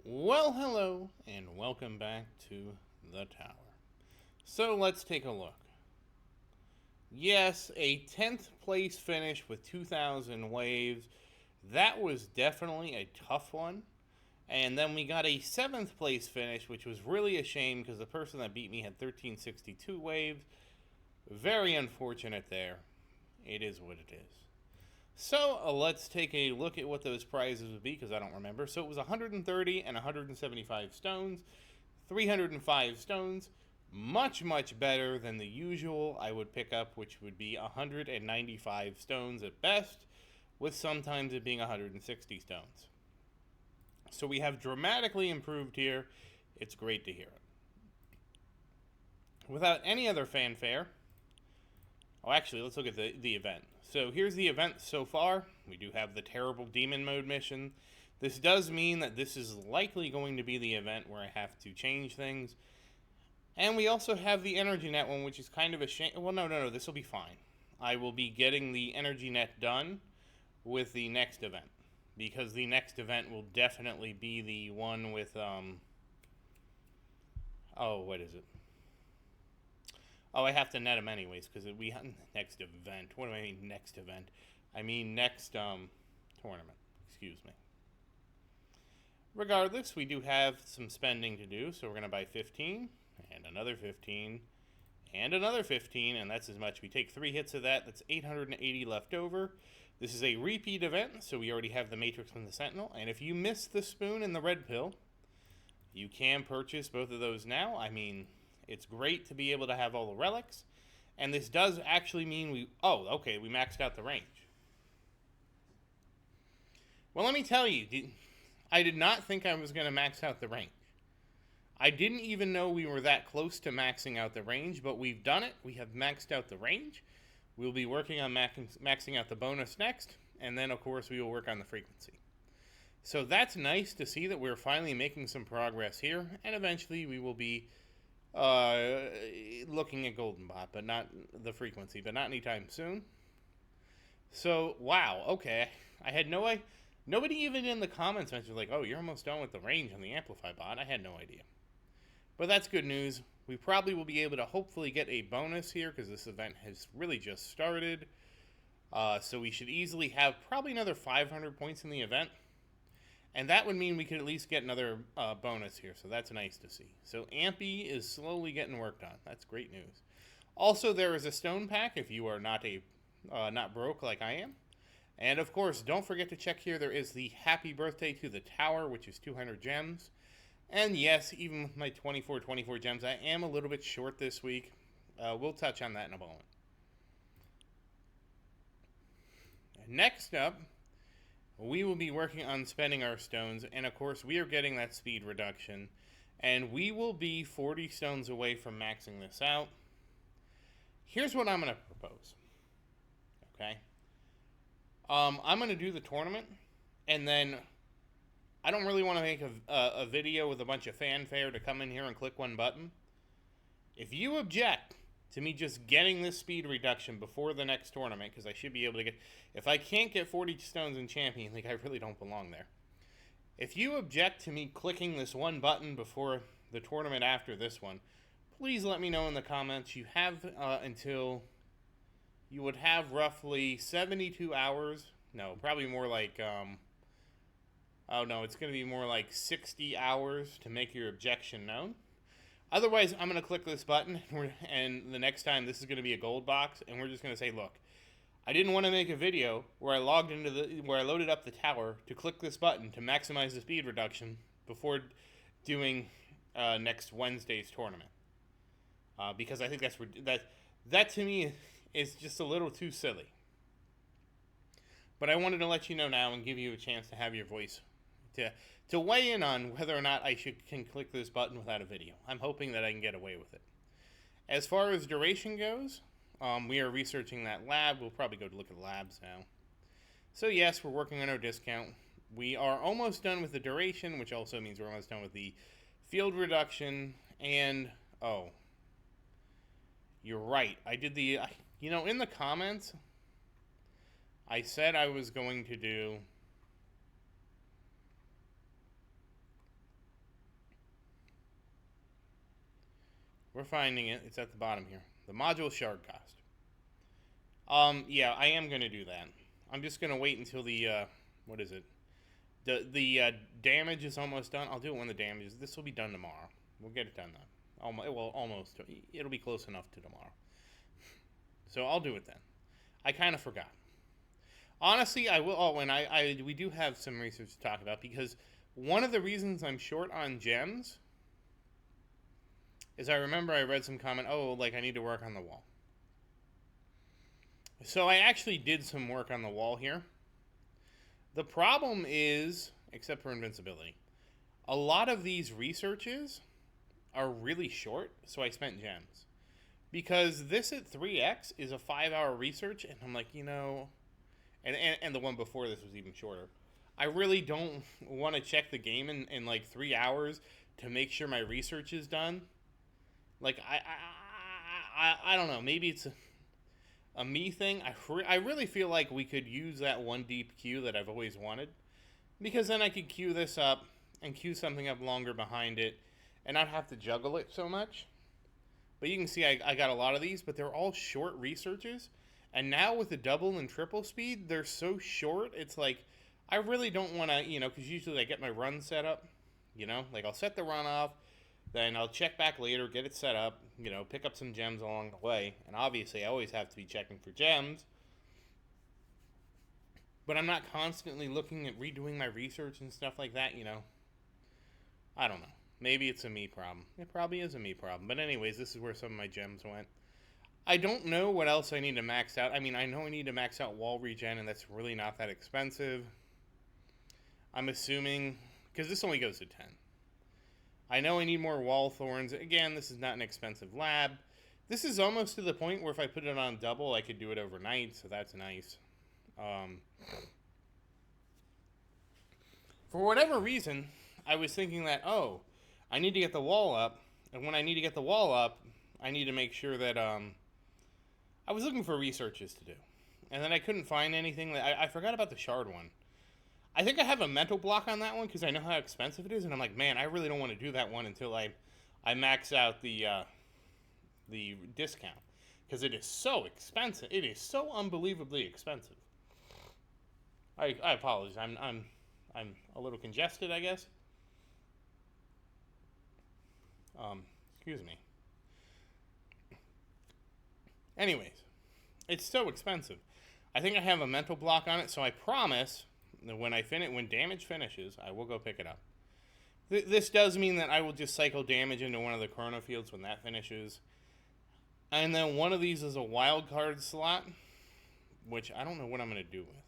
Well, hello, and welcome back to the tower. So let's take a look. Yes, a 10th place finish with 2,000 waves. That was definitely a tough one. And then we got a 7th place finish, which was really a shame because the person that beat me had 1362 waves. Very unfortunate there. It is what it is. So let's take a look at what those prizes would be because I don't remember. So it was 130 and 175 stones, 305 stones, much better than the usual I would pick up, which would be 195 stones at best, with sometimes it being 160 stones. So we have dramatically improved here. It's great to hear it. Without any other fanfare, actually, let's look at the event. So here's the event so far. We do have the terrible demon mode mission. This does mean that this is likely going to be the event where I have to change things. And we also have the energy net one, which is kind of a shame. Well, no, this will be fine. I will be getting the energy net done with the next event, because the next event will definitely be the one with, what is it? I have to net them anyways, because we have next event. What do I mean next event? I mean next, tournament. Excuse me. Regardless, we do have some spending to do, so we're going to buy 15, and another 15, and another 15, and that's as much. We take 3 hits of that. That's 880 left over. This is a repeat event, so we already have the Matrix and the Sentinel, and if you miss the spoon and the red pill, you can purchase both of those now. I mean, it's great to be able to have all the relics. And this does actually mean we maxed out the range. Well, let me tell you, I did not think I was going to max out the range. I didn't even know we were that close to maxing out the range, but we've done it. We have maxed out the range. We'll be working on maxing out the bonus next, and then, of course, we will work on the frequency. So that's nice to see that we're finally making some progress here, and eventually we will be looking at Golden Bot, but not the frequency, but not anytime soon. So, wow, okay. I had no idea. Nobody even in the comments mentioned, like, oh, you're almost done with the range on the Amplify bot. I had no idea. But that's good news. We probably will be able to hopefully get a bonus here because this event has really just started. So we should easily have probably another 500 points in the event. And that would mean we could at least get another bonus here, so that's nice to see. So Ampy is slowly getting worked on. That's great news. Also, there is a stone pack if you are not broke like I am. And of course, don't forget to check here. There is the Happy Birthday to the Tower, which is 200 gems. And yes, even with my 24 gems, I am a little bit short this week. We'll touch on that in a moment. Next up, we will be working on spending our stones, and of course we are getting that speed reduction, and we will be 40 stones away from maxing this out. Here's what I'm going to propose. Okay? I'm going to do the tournament, and then I don't really want to make a video with a bunch of fanfare to come in here and click one button. If you object to me just getting this speed reduction before the next tournament, because I should be able to get, if I can't get 40 stones in Champion League, I really don't belong there. If you object to me clicking this one button before the tournament after this one, please let me know in the comments. You have until, you would have roughly 72 hours, no, probably more like, it's going to be more like 60 hours to make your objection known. Otherwise, I'm going to click this button, and the next time this is going to be a gold box, and we're just going to say, look, I didn't want to make a video where I loaded up the tower to click this button to maximize the speed reduction before doing next Wednesday's tournament, because I think that to me is just a little too silly. But I wanted to let you know now and give you a chance to have your voice to weigh in on whether or not I can click this button without a video. I'm hoping that I can get away with it. As far as duration goes, we are researching that lab. We'll probably go to look at labs now. So yes, we're working on our discount. We are almost done with the duration, which also means we're almost done with the field reduction. And, you're right. I did the, in the comments, I said I was going to do We're finding it. It's at the bottom here. The module shard cost. Yeah, I am going to do that. I'm just going to wait until the, what is it? The damage is almost done. I'll do it when the damage is. This will be done tomorrow. We'll get it done then. Well, almost. It'll be close enough to tomorrow. So I'll do it then. I kind of forgot. Honestly, I will. Oh, and we do have some research to talk about, because one of the reasons I'm short on gems is I remember I read some comment, oh, like I need to work on the wall. So I actually did some work on the wall here. The problem is, except for invincibility, a lot of these researches are really short, so I spent gems. Because this at 3x is a 5-hour research, and I'm like, you know, and the one before this was even shorter. I really don't want to check the game in like 3 hours to make sure my research is done. Like, I don't know, maybe it's a me thing. I really feel like we could use that one deep queue that I've always wanted, because then I could queue this up and queue something up longer behind it and not have to juggle it so much. But you can see I got a lot of these, but they're all short researches. And now with the double and triple speed, they're so short, it's like, I really don't want to, you know, because usually I get my run set up, you know, like I'll set the run off, then I'll check back later, get it set up, you know, pick up some gems along the way. And obviously I always have to be checking for gems. But I'm not constantly looking at redoing my research and stuff like that, you know. I don't know. Maybe it's a me problem. It probably is a me problem. But anyways, this is where some of my gems went. I don't know what else I need to max out. I mean, I know I need to max out wall regen, and that's really not that expensive. I'm assuming, because this only goes to 10. I know I need more wall thorns. Again, this is not an expensive lab. This is almost to the point where if I put it on double, I could do it overnight, so that's nice. For whatever reason, I was thinking that, oh, I need to get the wall up, and when I need to get the wall up, I need to make sure that, I was looking for researches to do, and then I couldn't find anything. I forgot about the shard one. I think I have a mental block on that one because I know how expensive it is, and I'm like, man, I really don't want to do that one until I max out the discount, because it is so expensive. It is so unbelievably expensive. I apologize. I'm a little congested, I guess. Excuse me. Anyways, it's so expensive. I think I have a mental block on it, so I promise that when damage finishes, I will go pick it up. This does mean that I will just cycle damage into one of the Chrono fields when that finishes. And then one of these is a wild card slot, which I don't know what I'm going to do with.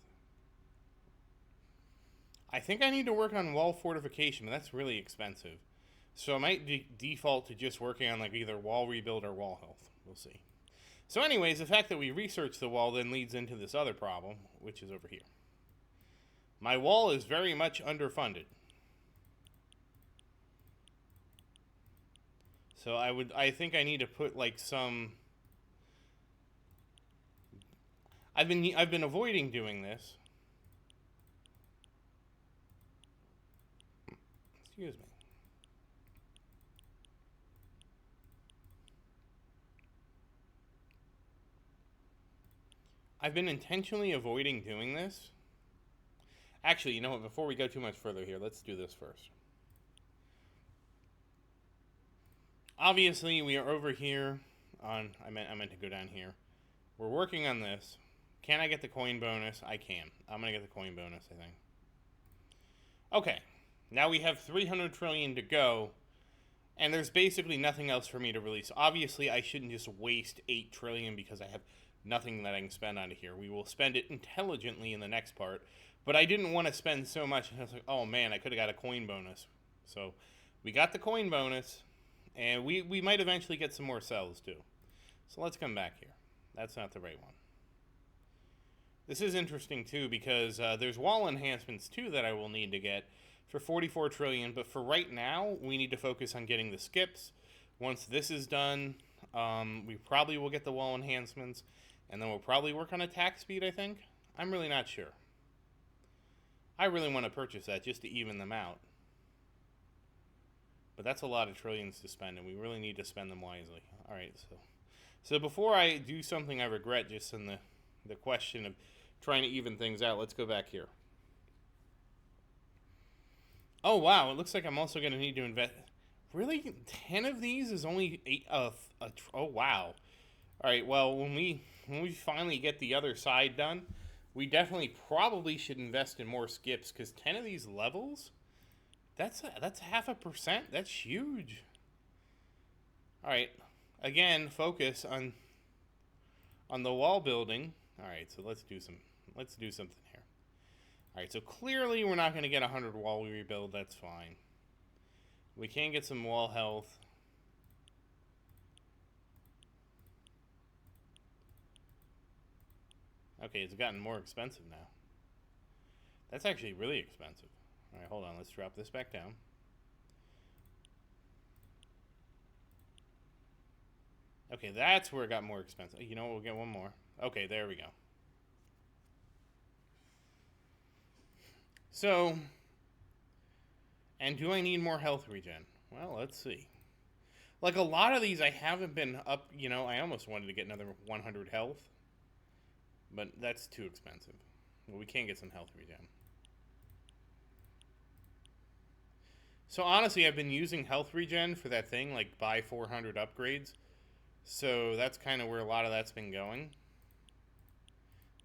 I think I need to work on wall fortification, but that's really expensive. So I might default to just working on like either wall rebuild or wall health. We'll see. So anyways, the fact that we researched the wall then leads into this other problem, which is over here. My wall is very much underfunded. So I think I need to put like some... I've been avoiding doing this. Excuse me. I've been intentionally avoiding doing this. Actually, you know what? Before we go too much further here, let's do this first. Obviously, we are over here on... I meant to go down here. We're working on this. Can I get the coin bonus? I can. I'm going to get the coin bonus, I think. Okay. Now we have 300 trillion to go. And there's basically nothing else for me to release. Obviously, I shouldn't just waste 8 trillion because I have nothing that I can spend on here. We will spend it intelligently in the next part. But I didn't want to spend so much. And I was like, oh man, I could have got a coin bonus. So we got the coin bonus. And we might eventually get some more cells too. So let's come back here. That's not the right one. This is interesting too because there's wall enhancements too that I will need to get for 44 trillion. But for right now, we need to focus on getting the skips. Once this is done, we probably will get the wall enhancements. And then we'll probably work on attack speed, I think. I'm really not sure. I really want to purchase that just to even them out. But that's a lot of trillions to spend, and we really need to spend them wisely. All right, so before I do something I regret, just in the question of trying to even things out, let's go back here. Oh wow, it looks like I'm also going to need to invest. Really, 10 of these is only 8 of. Oh wow. All right, well when we finally get the other side done, we definitely probably should invest in more skips, because 10 of these levels, that's 0.5%. That's huge. All right, again, focus on the wall building. All right, so let's do something here. All right, so clearly we're not going to get 100 wall we rebuild. That's fine. We can get some wall health. Okay, it's gotten more expensive now. That's actually really expensive. All right, hold on. Let's drop this back down. Okay, that's where it got more expensive. You know what? We'll get one more. Okay, there we go. So, and do I need more health regen? Well, let's see. Like, a lot of these I haven't been up, you know, I almost wanted to get another 100 health. But that's too expensive. Well, we can get some health regen. So honestly, I've been using health regen for that thing, like buy 400 upgrades. So that's kind of where a lot of that's been going.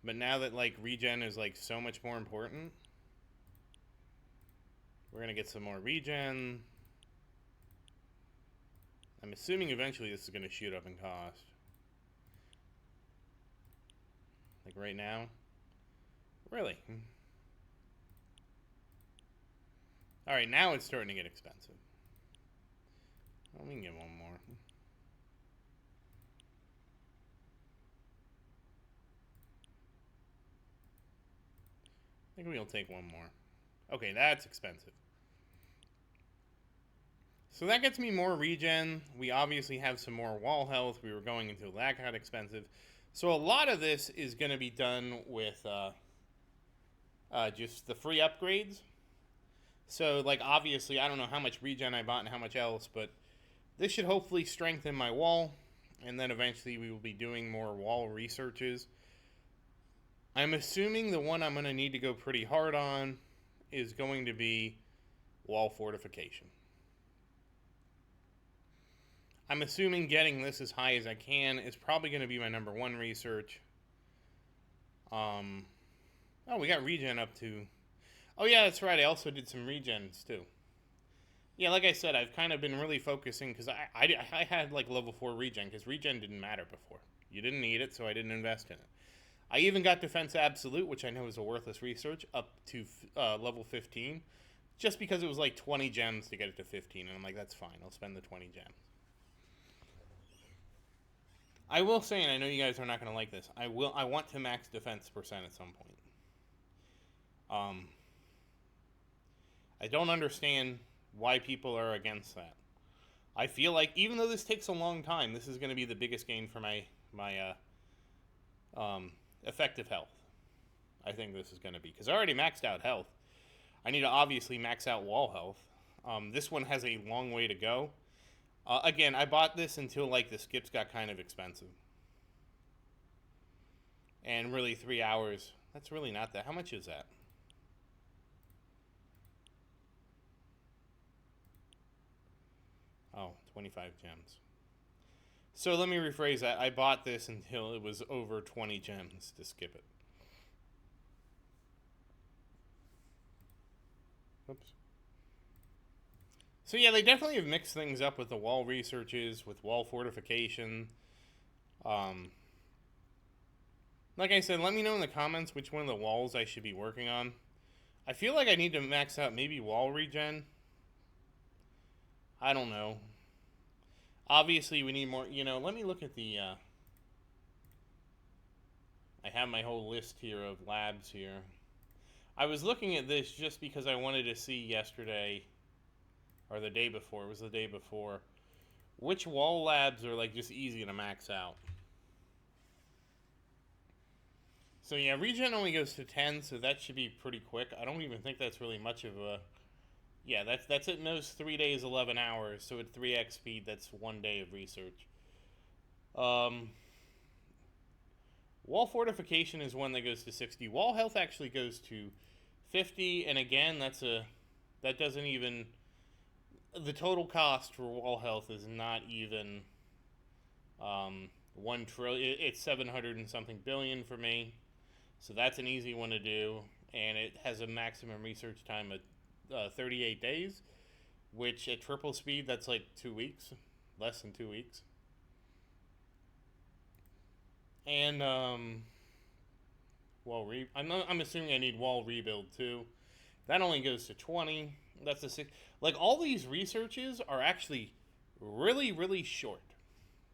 But now that like regen is like so much more important, we're going to get some more regen. I'm assuming eventually this is going to shoot up in cost. Like right now? Really? Alright, now it's starting to get expensive. Well, we can get one more. I think we'll take one more. Okay, that's expensive. So that gets me more regen. We obviously have some more wall health. We were going until that got expensive. So a lot of this is going to be done with just the free upgrades. So, like, obviously, I don't know how much regen I bought and how much else, but this should hopefully strengthen my wall, and then eventually we will be doing more wall researches. I'm assuming the one I'm going to need to go pretty hard on is going to be wall fortification. I'm assuming getting this as high as I can is probably going to be my number one research. Oh, we got regen up to... Oh, yeah, that's right. I also did some regens, too. Yeah, like I said, I've kind of been really focusing, because I had, like, level 4 regen, because regen didn't matter before. You didn't need it, so I didn't invest in it. I even got Defense Absolute, which I know is a worthless research, up to level 15, just because it was, like, 20 gems to get it to 15, and I'm like, that's fine. I'll spend the 20 gems. I will say, and I know you guys are not going to like this, I want to max defense percent at some point. I don't understand why people are against that. I feel like, even though this takes a long time, this is going to be the biggest gain for my effective health. I think this is going to be, because I already maxed out health. I need to obviously max out wall health. This one has a long way to go. Again, I bought this until like the skips got kind of expensive. And really 3 hours, that's really not that. How much is that? Oh, 25 gems. So let me rephrase that. I bought this until it was over 20 gems to skip it. Oops. So yeah, they definitely have mixed things up with the wall researches, with wall fortification. Like I said, let me know in the comments which one of the walls I should be working on. I feel like I need to max out maybe wall regen. I don't know. Obviously, we need more, you know, let me look at the, I have my whole list here of labs here. I was looking at this just because I wanted to see yesterday, or the day before, it was the day before, which wall labs are, like, just easy to max out. So yeah, regen only goes to 10, so that should be pretty quick. I don't even think that's really much of Yeah, that's at most 3 days, 11 hours. So at 3x speed, that's 1 day of research. Um, Wall fortification is one that goes to 60. Wall health actually goes to 50, and again, that doesn't even, the total cost for wall health is not even 1 trillion. It's 700 and something billion for me, so that's an easy one to do, and it has a maximum research time of 38 days, which at triple speed, that's like 2 weeks, less than 2 weeks. And I'm assuming I need wall rebuild too. That only goes to 20. That's a 6. Like, all these researches are actually really, really short.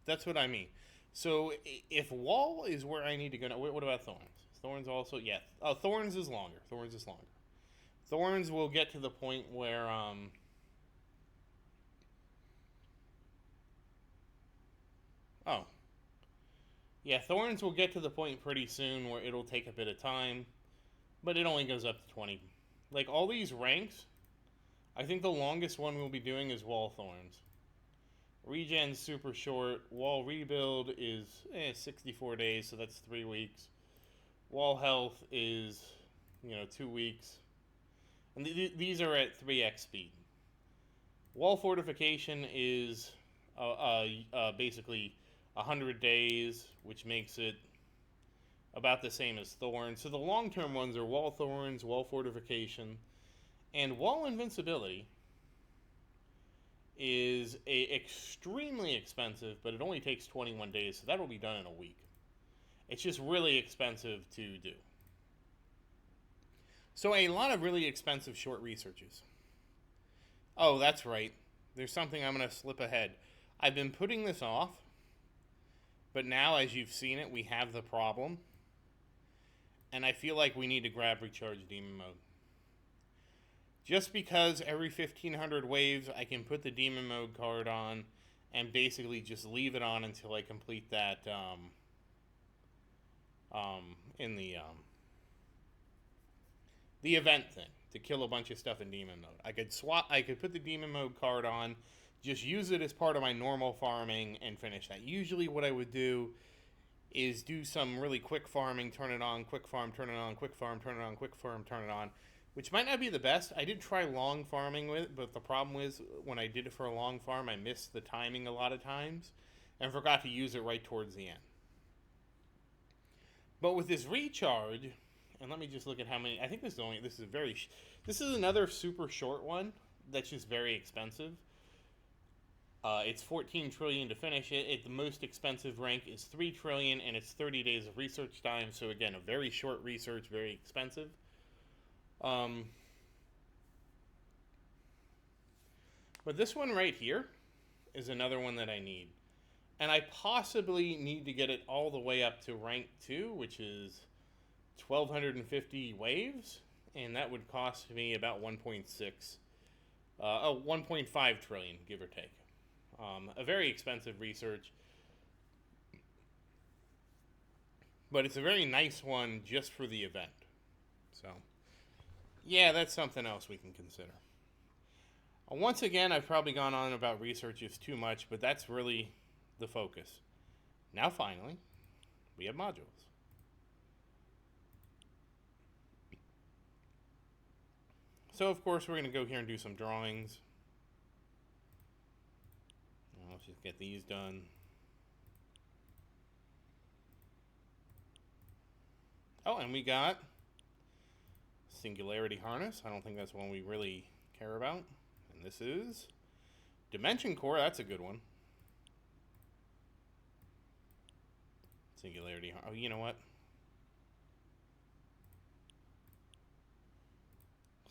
That's what I mean. So if wall is where I need to go now, what about thorns? Thorns also, yeah. Thorns is longer. Thorns is longer. Thorns will get to the point where oh, yeah, thorns will get to the point pretty soon where it'll take a bit of time, but it only goes up to 20. Like, all these ranks, I think the longest one we'll be doing is wall thorns. Regen's super short. Wall rebuild is 64 days, so that's 3 weeks. Wall health is 2 weeks, and these are at 3x speed. Wall fortification is basically 100 days, which makes it about the same as thorns. So the long-term ones are wall thorns, wall fortification, and wall invincibility is extremely expensive, but it only takes 21 days, so that'll be done in a week. It's just really expensive to do. So a lot of really expensive short researches. Oh, that's right. There's something I'm going to slip ahead. I've been putting this off, but now, as you've seen it, we have the problem. And I feel like we need to grab Recharge Demon Mode. Just because every 1500 waves I can put the Demon Mode card on and basically just leave it on until I complete that in the event thing to kill a bunch of stuff in Demon Mode. I could put the Demon Mode card on, just use it as part of my normal farming and finish that. Usually what I would do is do some really quick farming, turn it on, quick farm, turn it on, quick farm, turn it on, quick farm, turn it on, which might not be the best. I did try long farming with it, but the problem was when I did it for a long farm, I missed the timing a lot of times and forgot to use it right towards the end. But with this recharge, and let me just look at how many. I think this is another super short one that's just very expensive. It's 14 trillion to finish it. The most expensive rank is 3 trillion, and it's 30 days of research time. So again, a very short research, very expensive. But this one right here is another one that I need. And I possibly need to get it all the way up to rank 2, which is 1,250 waves. And that would cost me about 1.5 trillion, give or take. A very expensive research. But it's a very nice one just for the event. So, yeah, that's something else we can consider. Once again, I've probably gone on about researches too much, but that's really the focus. Now, finally, we have modules. So, of course, we're going to go here and do some drawings. Let's just get these done. Oh, and we got Singularity Harness. I don't think that's one we really care about. And this is Dimension Core. That's a good one. Singularity. Oh, you know what?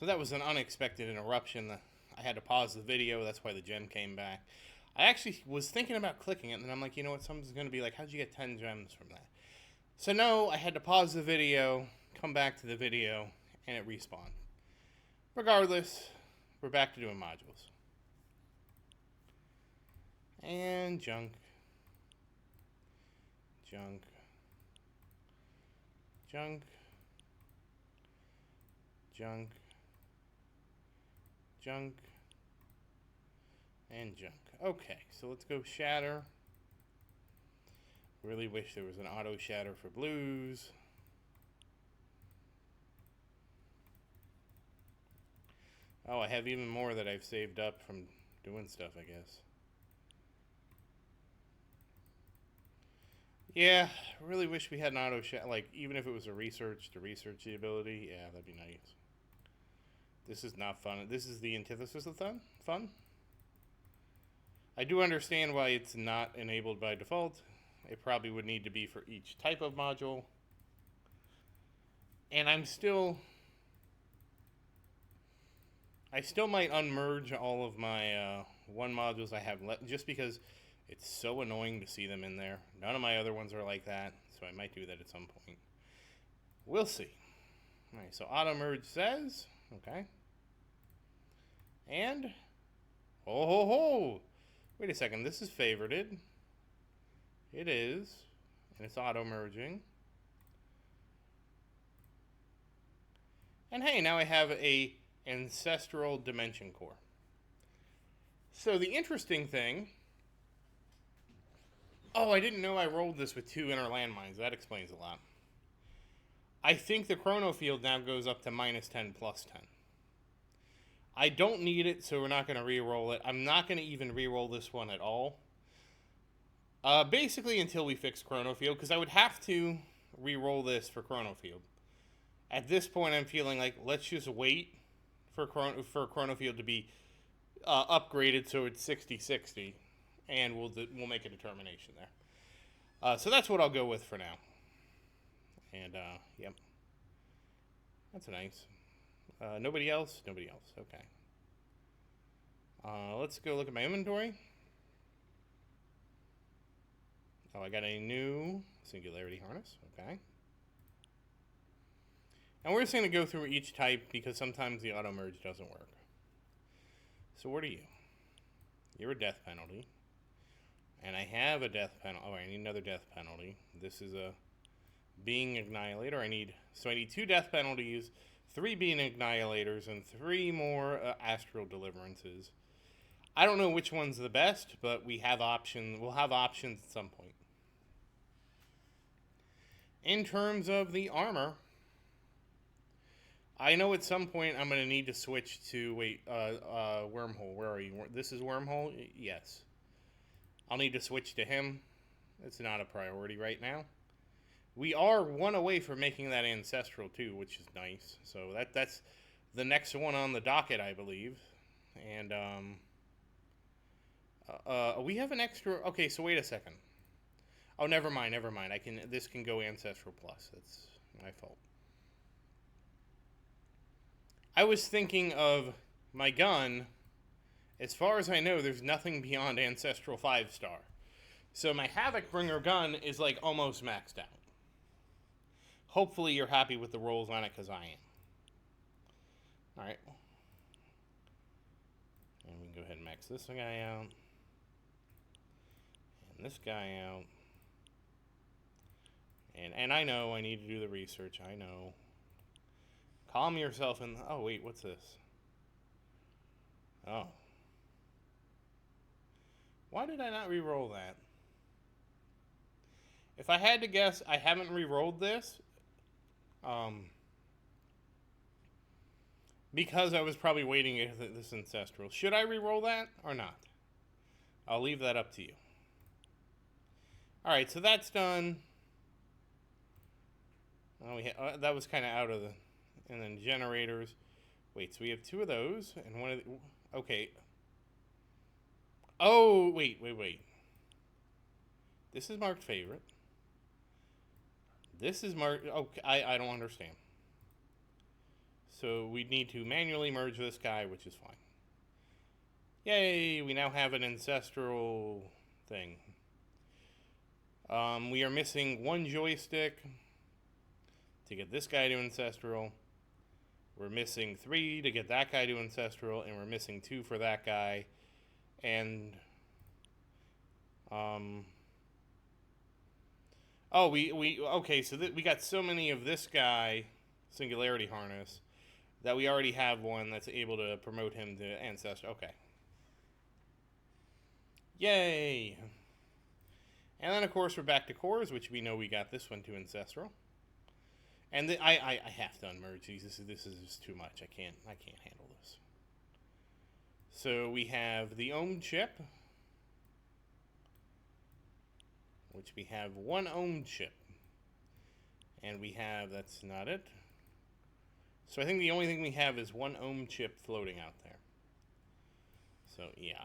So that was an unexpected interruption. I had to pause the video. That's why the gem came back. I actually was thinking about clicking it, and then I'm like, you know what? Someone's going to be like, how'd you get 10 gems from that? So no, I had to pause the video, come back to the video, and it respawned. Regardless, we're back to doing modules. And junk. Junk. Junk. Junk. junk. And junk. Okay, so let's go shatter. Really wish there was an auto shatter for blues. Oh, I have even more that I've saved up from doing stuff, I guess. Yeah, really wish we had an auto shatter. Like, even if it was a research to research the ability, yeah, that'd be nice. This is not fun. This is the antithesis of fun. I do understand why it's not enabled by default. It probably would need to be for each type of module. And I still might unmerge all of my one modules I have left, just because it's so annoying to see them in there. None of my other ones are like that, so I might do that at some point. We'll see. All right, so auto merge says, okay. And, oh ho ho! Wait a second, this is favorited. It is, and it's auto merging. And hey, now I have a ancestral dimension core. So the interesting thing, oh, I didn't know I rolled this with 2 inner landmines. That explains a lot. I think the chrono field now goes up to -10, +10. I don't need it, so we're not going to re-roll it. I'm not going to even re-roll this one at all. Basically until we fix chrono field, because I would have to re-roll this for chrono field. At this point, I'm feeling like let's just wait for chrono field to be upgraded so it's 60/60, and we'll make a determination there. So that's what I'll go with for now. And yep, that's nice. Nobody else? Nobody else. Okay. Let's go look at my inventory. Oh, I got a new singularity harness. Okay. And we're just going to go through each type because sometimes the auto merge doesn't work. So what are you? You're a death penalty. And I have a death penalty. Oh, I need another death penalty. This is a being annihilator. I need 2 death penalties, 3 being annihilators, and 3 more astral deliverances. I don't know which one's the best, but we have options. We'll have options at some point. In terms of the armor, I know at some point I'm going to need to switch to, Wormhole. Where are you? This is Wormhole? Yes. I'll need to switch to him. It's not a priority right now. We are 1 away from making that ancestral too, which is nice. So that's the next one on the docket, I believe. And we have an extra. Okay, so wait a second. Oh, never mind. This can go ancestral plus. That's my fault. I was thinking of my gun. As far as I know, there's nothing beyond ancestral 5-star. So my Havoc Bringer gun is like almost maxed out. Hopefully you're happy with the rolls on it, because I am. Alright. And we can go ahead and max this guy out. And this guy out. And I know I need to do the research. I know. Calm yourself and... Oh, wait, what's this? Oh. Why did I not re-roll that? If I had to guess, I haven't re-rolled this. Because I was probably waiting at this ancestral. Should I re-roll that or not? I'll leave that up to you. Alright, so that's done. Oh, that was kind of out of the... And then generators. Wait, so we have 2 of those. And one of the... Okay. Oh, wait. This is marked favorite. This is marked... Okay, I don't understand. So we need to manually merge this guy, which is fine. Yay, we now have an ancestral thing. We are missing 1 joystick to get this guy to ancestral. We're missing 3 to get that guy to ancestral, and we're missing 2 for that guy. And okay, so we got so many of this guy, singularity harness, that we already have one that's able to promote him to ancestral. Okay. Yay! And then, of course, we're back to cores, which we know we got this one to ancestral. And I have to unmerge these. This is just too much. I can't handle this. So we have the ohm chip, which we have one ohm chip. And we have, that's not it. So I think the only thing we have is one ohm chip floating out there. So yeah,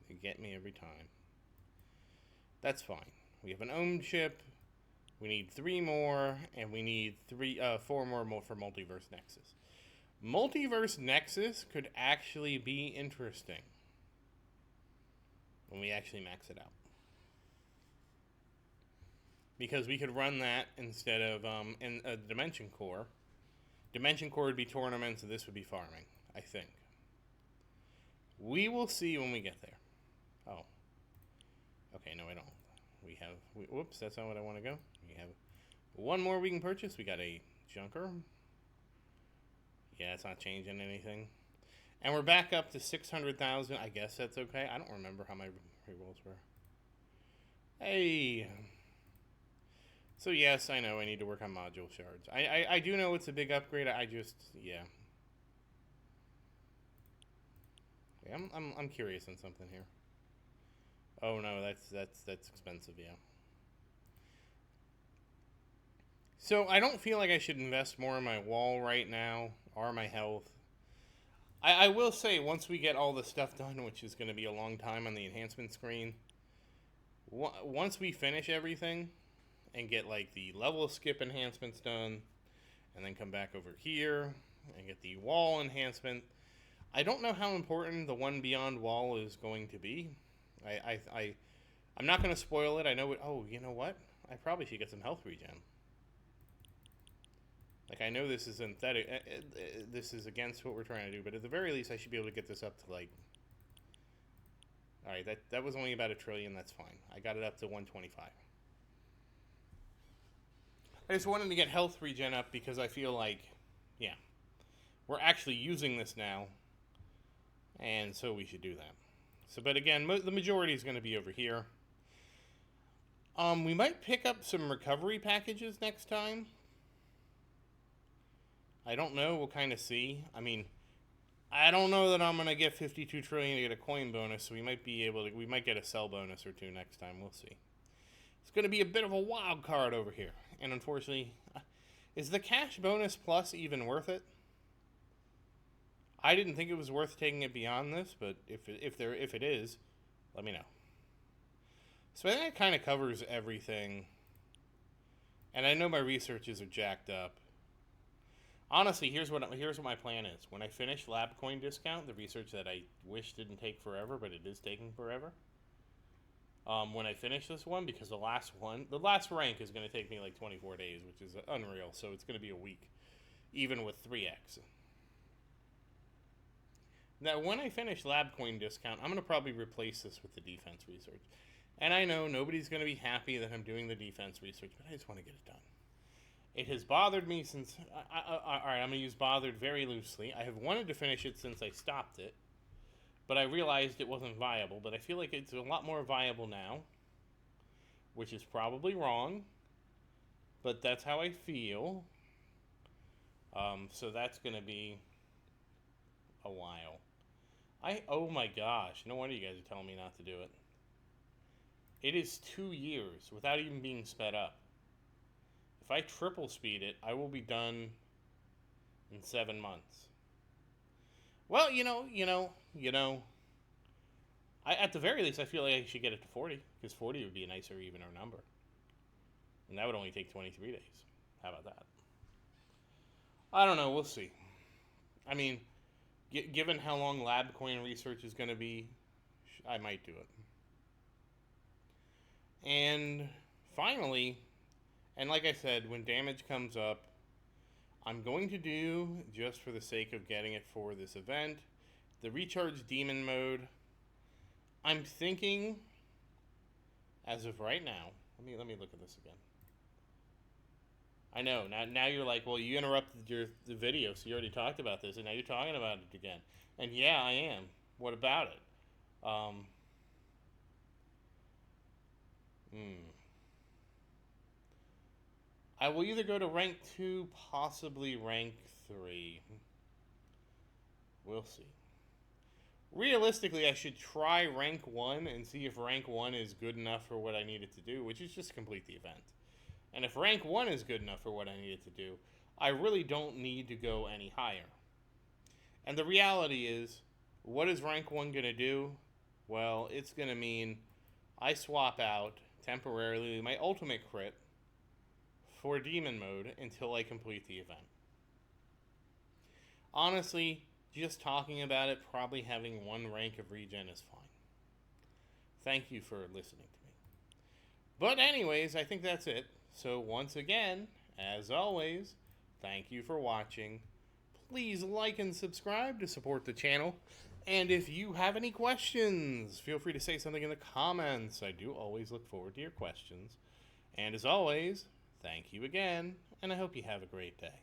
they get me every time. That's fine. We have an ohm chip. We need 3 more, and we need 4 more for Multiverse Nexus. Multiverse Nexus could actually be interesting when we actually max it out, because we could run that instead of in a Dimension Core. Dimension Core would be tournaments, and this would be farming, I think. We will see when we get there. Oh. Okay, no, I don't. Whoops, that's not what I want to go. We have one more we can purchase. We got a Junker. Yeah, it's not changing anything. And we're back up to 600,000. I guess that's okay. I don't remember how my rerolls were. Hey. So yes, I know I need to work on module shards. I do know it's a big upgrade. I just, yeah. I'm curious on something here. Oh no, that's expensive, yeah. So I don't feel like I should invest more in my wall right now, or my health. I will say, once we get all the stuff done, which is going to be a long time on the enhancement screen, once we finish everything and get like the level skip enhancements done, and then come back over here and get the wall enhancement, I don't know how important the one beyond wall is going to be. I'm not going to spoil it. I know it. Oh, you know what? I probably should get some health regen. Like, I know this is synthetic. This is against what we're trying to do, but at the very least, I should be able to get this up to, like... Alright, that was only about 1 trillion. That's fine. I got it up to 125. I just wanted to get health regen up because I feel like, yeah, we're actually using this now, and so we should do that. So, but again, the majority is going to be over here. We might pick up some recovery packages next time. I don't know. We'll kind of see. I mean, I don't know that I'm going to get 52 trillion to get a coin bonus, so we might be able to, we might get a sell bonus or 2 next time. We'll see. It's going to be a bit of a wild card over here. And unfortunately, is the cash bonus plus even worth it? I didn't think it was worth taking it beyond this, but if it is, let me know. So I think that kind of covers everything. And I know my researches are jacked up. Honestly, here's what my plan is. When I finish lab coin discount, the research that I wish didn't take forever, but it is taking forever. When I finish this one, because the last rank is going to take me like 24 days, which is unreal. So it's going to be a week, even with 3x. Now, when I finish lab coin discount, I'm going to probably replace this with the defense research. And I know nobody's going to be happy that I'm doing the defense research, but I just want to get it done. It has bothered me since... Alright, I'm going to use bothered very loosely. I have wanted to finish it since I stopped it, but I realized it wasn't viable. But I feel like it's a lot more viable now, which is probably wrong, but that's how I feel. So that's going to be a while. Oh my gosh, no wonder you guys are telling me not to do it. It is 2 years without even being sped up. If I triple speed it, I will be done in 7 months. Well, at the very least, I feel like I should get it to 40, because 40 would be a nicer, evener number. And that would only take 23 days. How about that? I don't know, we'll see. I mean, given how long lab coin research is going to be, I might do it. And finally, and like I said, when damage comes up, I'm going to do, just for the sake of getting it for this event, the recharge demon mode. I'm thinking, as of right now, let me look at this again. I know. Now you're like, well, you interrupted the video, so you already talked about this, and now you're talking about it again. And yeah, I am. What about it? Hmm. I will either go to rank 2, possibly rank 3. We'll see. Realistically, I should try rank 1 and see if rank 1 is good enough for what I needed to do, which is just complete the event. And if rank 1 is good enough for what I needed to do, I really don't need to go any higher. And the reality is, what is rank 1 going to do? Well, it's going to mean I swap out temporarily my ultimate crit for demon mode until I complete the event. Honestly, just talking about it, probably having 1 rank of regen is fine. Thank you for listening to me. But anyways, I think that's it. So once again, as always, thank you for watching. Please like and subscribe to support the channel. And if you have any questions, feel free to say something in the comments. I do always look forward to your questions. And as always, thank you again, and I hope you have a great day.